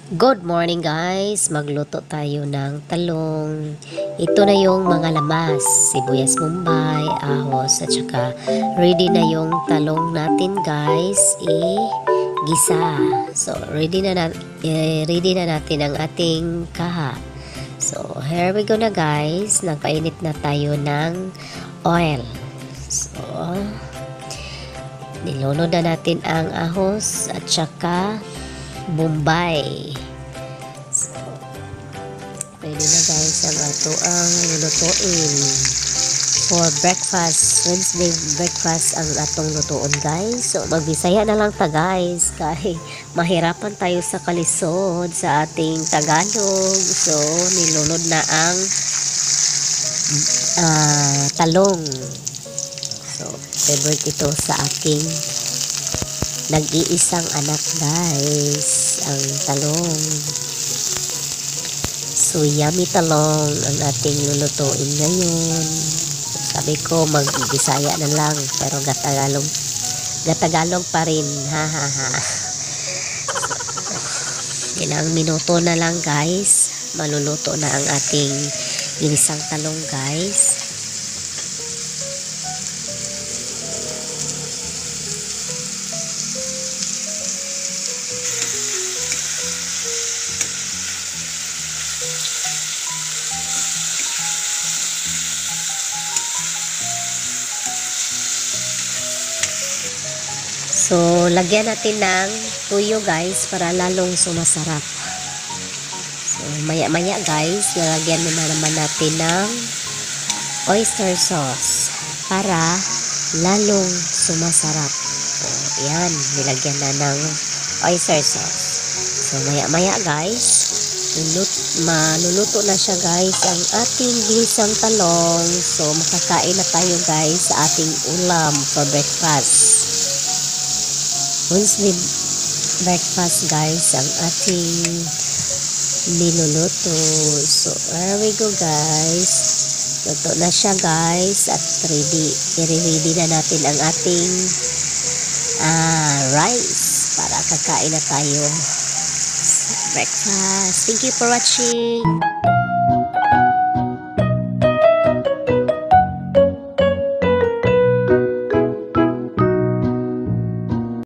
Good morning guys! Magluto tayo ng talong. Ito na yung mga lamas, sibuyas Mumbai, ahos, at saka ready na yung talong natin guys, gisa. So ready na natin ang ating kaha. So here we go na guys, nagpainit na tayo ng oil. So nilunod na natin ang ahos at saka Bombay. So, ready na guys ang ato ang lulutuin for breakfast. Wednesday breakfast ang atong lutuon guys. So, magbisaya na lang ta guys. Kahit mahirapan tayo sa kalisod sa ating Tagalog. So, nilunod na ang talong. So, favorite ito sa aking nag-iisang anak guys, ang talong. So yummy talong ang ating lulutuin ngayon. Sabi ko mag-Bisaya na lang pero gatagalog pa rin, ha ha ha. Ilang minuto na lang guys, maluluto na ang ating ginisang talong guys. So, lagyan natin ng tuyo guys para lalong sumasarap. So, maya-maya guys, lalagyan naman natin ng oyster sauce para lalong sumasarap. So, yan, nilagyan na ng oyster sauce. So, maya-maya guys, maluluto na siya guys ang ating ginisang talong. So, makakain na tayo guys sa ating ulam for breakfast. Once with breakfast guys ang ating niluluto. So there we go guys, luto na siya guys at i-ready na natin ang ating rice para kakain na tayo sa breakfast. Thank you for watching.